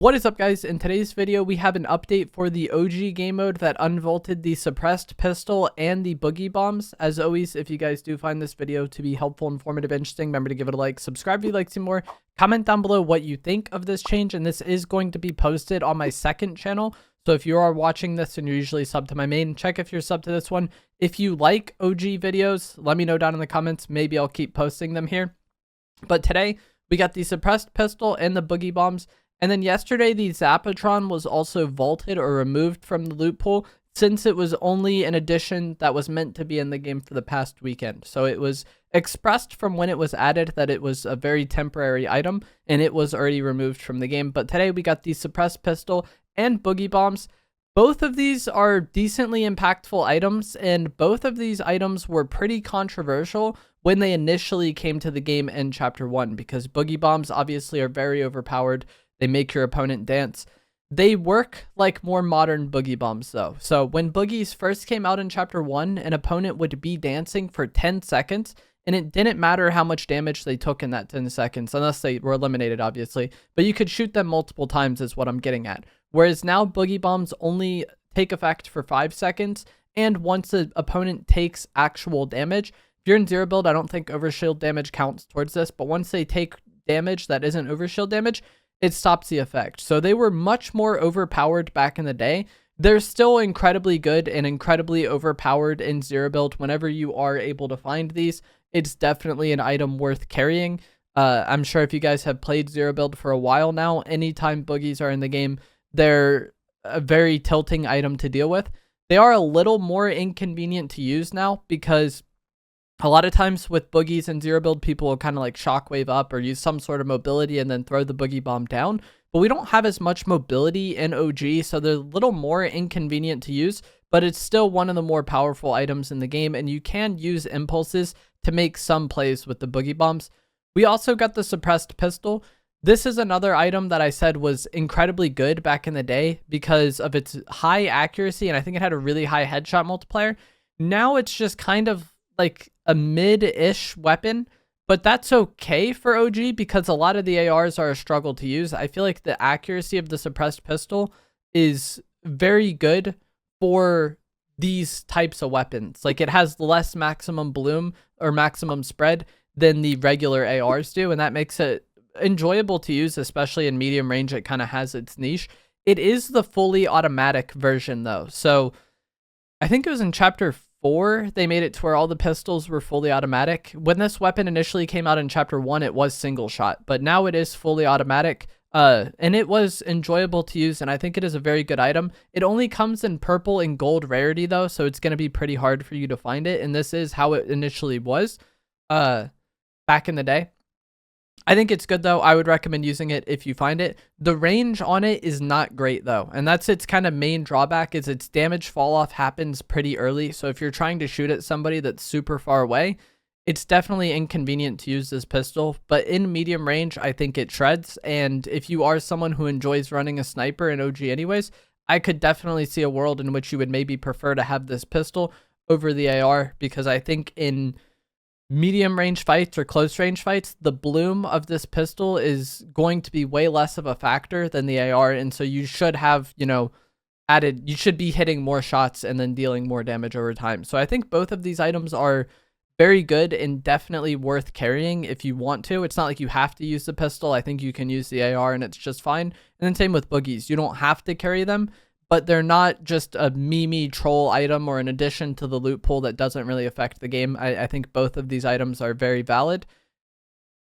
What is up, guys? In today's video, we have an update for the OG game mode that unvaulted the suppressed pistol and the Boogie Bombs. As always, if you guys do find this video to be helpful, informative, interesting, remember to give it a like, subscribe if you'd like to see more, comment down below what you think of this change, and this is going to be posted on my second channel. So if you are watching this and you're usually sub to my main, check if you're sub to this one. If you like OG videos, let me know down in the comments. Maybe I'll keep posting them here. But today, we got the suppressed pistol and the Boogie Bombs. And then yesterday, the Zapatron was also vaulted or removed from the loot pool since it was only an addition that was meant to be in the game for the past weekend. So it was expressed from when it was added that it was a very temporary item and it was already removed from the game. But today we got the suppressed pistol and Boogie Bombs. Both of these are decently impactful items, and both of these items were pretty controversial when they initially came to the game in Chapter 1 because Boogie Bombs obviously are very overpowered. They make your opponent dance. They work like more modern Boogie Bombs though. So when Boogies first came out in Chapter 1, an opponent would be dancing for 10 seconds, and it didn't matter how much damage they took in that 10 seconds, unless they were eliminated, obviously. But you could shoot them multiple times is what I'm getting at. Whereas now Boogie Bombs only take effect for 5 seconds, and once the opponent takes actual damage, if you're in zero build, I don't think overshield damage counts towards this, but once they take damage that isn't overshield damage, it stops the effect. So they were much more overpowered back in the day. They're still incredibly good and incredibly overpowered in zero build whenever you are able to find these. It's definitely an item worth carrying. I'm sure if you guys have played zero build for a while now, anytime boogies are in the game, they're a very tilting item to deal with. They are a little more inconvenient to use now because a lot of times with boogies and zero build, people will kind of like shockwave up or use some sort of mobility and then throw the boogie bomb down. But we don't have as much mobility in OG, so they're a little more inconvenient to use, but it's still one of the more powerful items in the game, and you can use impulses to make some plays with the boogie bombs. We also got the suppressed pistol. This is another item that I said was incredibly good back in the day because of its high accuracy, and I think it had a really high headshot multiplier. Now it's just kind of like a mid-ish weapon, but that's okay for OG because a lot of the ARs are a struggle to use. I feel like the accuracy of the suppressed pistol is very good for these types of weapons. Like it has less maximum bloom or maximum spread than the regular ARs do, and that makes it enjoyable to use, especially in medium range. It kind of has its niche. It is the fully automatic version though. So I think it was in Chapter 4 they made it to where all the pistols were fully automatic. When this weapon initially came out in Chapter 1, it was single shot, but now it is fully automatic. And it was enjoyable to use, and I think it is a very good item. It only comes in purple and gold rarity though, so it's going to be pretty hard for you to find it, and this is how it initially was back in the day. I think it's good though. I would recommend using it if you find it. The range on it is not great though, and that's its kind of main drawback is its damage fall off happens pretty early. So if you're trying to shoot at somebody that's super far away, it's definitely inconvenient to use this pistol, but in medium range, I think it shreds. And if you are someone who enjoys running a sniper in OG anyways, I could definitely see a world in which you would maybe prefer to have this pistol over the AR, because I think in medium range fights or close range fights, the bloom of this pistol is going to be way less of a factor than the AR. And so you should have, you should be hitting more shots and then dealing more damage over time. So I think both of these items are very good and definitely worth carrying if you want to. It's not like you have to use the pistol. I think you can use the AR and it's just fine. And then same with boogies. You don't have to carry them, but they're not just a meme troll item or an addition to the loot pool that doesn't really affect the game. I think both of these items are very valid.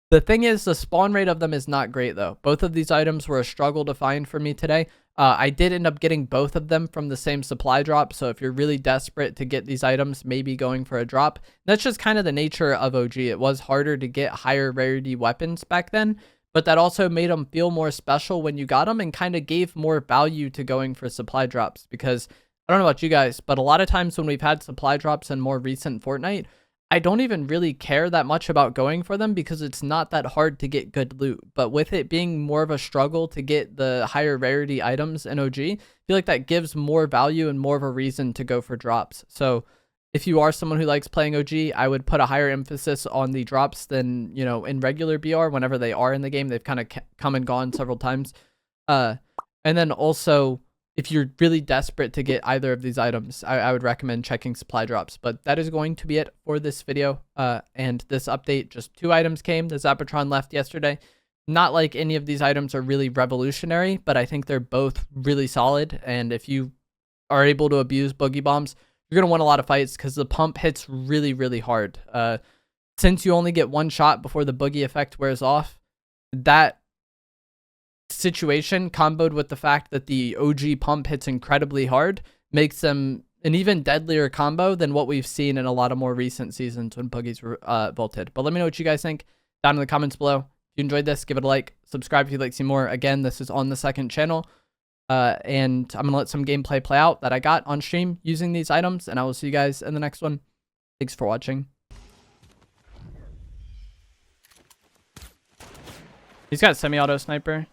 The thing is, the spawn rate of them is not great though. Both of these items were a struggle to find for me today. I did end up getting both of them from the same supply drop. So if you're really desperate to get these items, maybe going for a drop. That's just kind of the nature of OG. It was harder to get higher rarity weapons back then, but that also made them feel more special when you got them and kind of gave more value to going for supply drops. Because I don't know about you guys, but a lot of times when we've had supply drops in more recent Fortnite, I don't even really care that much about going for them because it's not that hard to get good loot. But with it being more of a struggle to get the higher rarity items in OG, I feel like that gives more value and more of a reason to go for drops. So if you are someone who likes playing OG, I would put a higher emphasis on the drops than, in regular BR whenever they are in the game. They've kind of come and gone several times. And then also, if you're really desperate to get either of these items, I would recommend checking supply drops. But that is going to be it for this video and this update. Just 2 items came. The Zapatron left yesterday. Not like any of these items are really revolutionary, but I think they're both really solid. And if you are able to abuse Boogie Bombs, you're going to win a lot of fights because the pump hits really, really hard. Since you only get 1 shot before the Boogie effect wears off, that situation comboed with the fact that the OG pump hits incredibly hard makes them an even deadlier combo than what we've seen in a lot of more recent seasons when Boogies were vaulted. But let me know what you guys think down in the comments below. If you enjoyed this, give it a like, subscribe if you'd like to see more. Again, this is on the 2nd channel, and I'm gonna let some gameplay play out that I got on stream using these items, and I will see you guys in the next one. Thanks for watching. He's got semi-auto sniper.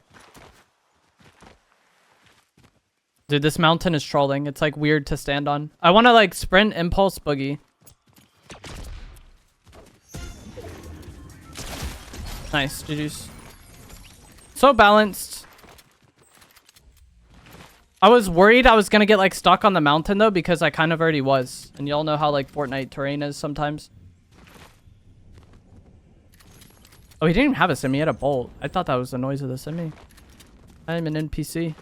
Dude, this mountain is trolling. It's like weird to stand on. I want to like sprint impulse Boogie. Nice, GG's. So balanced. I was worried I was going to get like stuck on the mountain though, because I kind of already was. And y'all know how like Fortnite terrain is sometimes. Oh, he didn't even have a semi. He had a bolt. I thought that was the noise of the semi. I'm an NPC.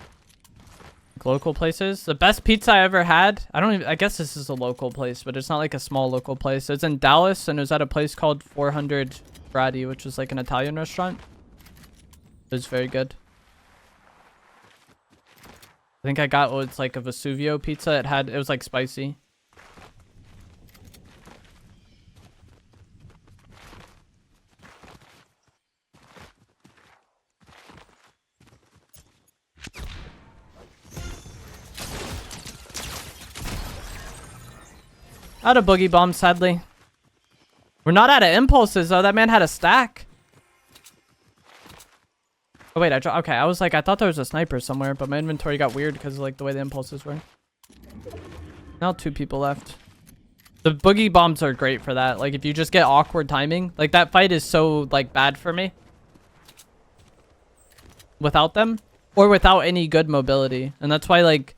Local places. The best pizza I ever had. I guess this is a local place, but it's not like a small local place. It's in Dallas, and it was at a place called 400 Brady, which was like an Italian restaurant. It was very good. I think I got what's like a Vesuvio pizza. It was like spicy. Out of Boogie Bombs, sadly. We're not out of impulses, though. That man had a stack. Oh, wait. Okay, I was like, I thought there was a sniper somewhere, but my inventory got weird because of like the way the impulses were. Now 2 people left. The Boogie Bombs are great for that. Like, if you just get awkward timing. Like, that fight is so, like, bad for me. Without them. Or without any good mobility. And that's why, like,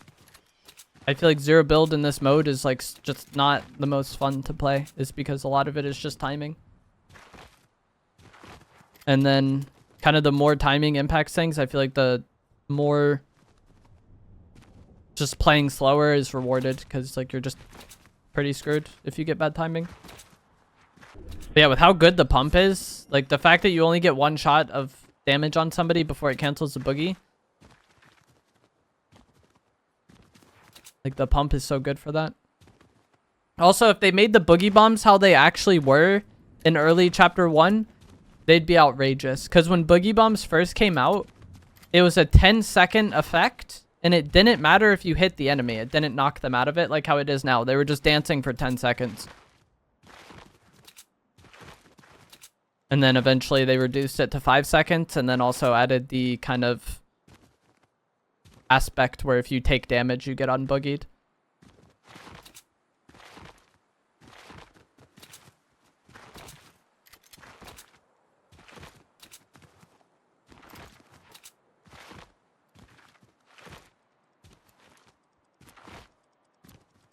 I feel like zero build in this mode is like just not the most fun to play, is because a lot of it is just timing. And then kind of the more timing impacts things, I feel like the more just playing slower is rewarded, because like you're just pretty screwed if you get bad timing. But yeah, with how good the pump is, like the fact that you only get 1 shot of damage on somebody before it cancels the Boogie. Like, the pump is so good for that. Also, if they made the Boogie Bombs how they actually were in early Chapter 1, they'd be outrageous. Because when Boogie Bombs first came out, it was a 10-second effect, and it didn't matter if you hit the enemy. It didn't knock them out of it like how it is now. They were just dancing for 10 seconds. And then eventually they reduced it to 5 seconds, and then also added the kind of aspect where if you take damage you get unboogied.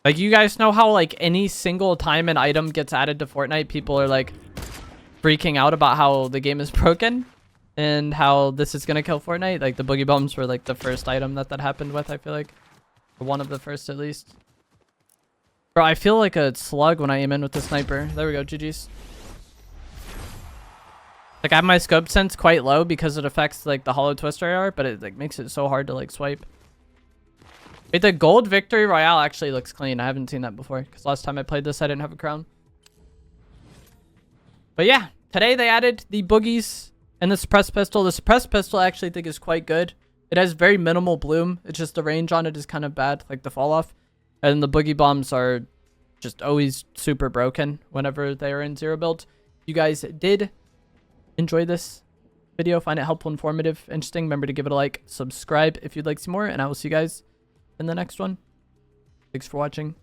Like, you guys know how like any single time an item gets added to Fortnite, people are like freaking out about how the game is broken and how this is gonna kill Fortnite. Like, the Boogie Bombs were like the first item that happened with, I feel like. Or one of the first, at least. Bro, I feel like a slug when I aim in with the sniper. There we go, GG's. Like, I have my scope sense quite low because it affects like the hollow twister AR, but it like makes it so hard to like swipe. Wait, the gold victory royale actually looks clean. I haven't seen that before because last time I played this I didn't have a crown. But yeah, today they added the boogies and the suppressed pistol. The suppressed pistol I actually think is quite good. It has very minimal bloom. It's just the range on it is kind of bad, like the fall off. And the Boogie Bombs are just always super broken whenever they are in zero build. If you guys did enjoy this video, find it helpful, informative, interesting, remember to give it a like, subscribe if you'd like to see more, and I will see you guys in the next one. Thanks for watching.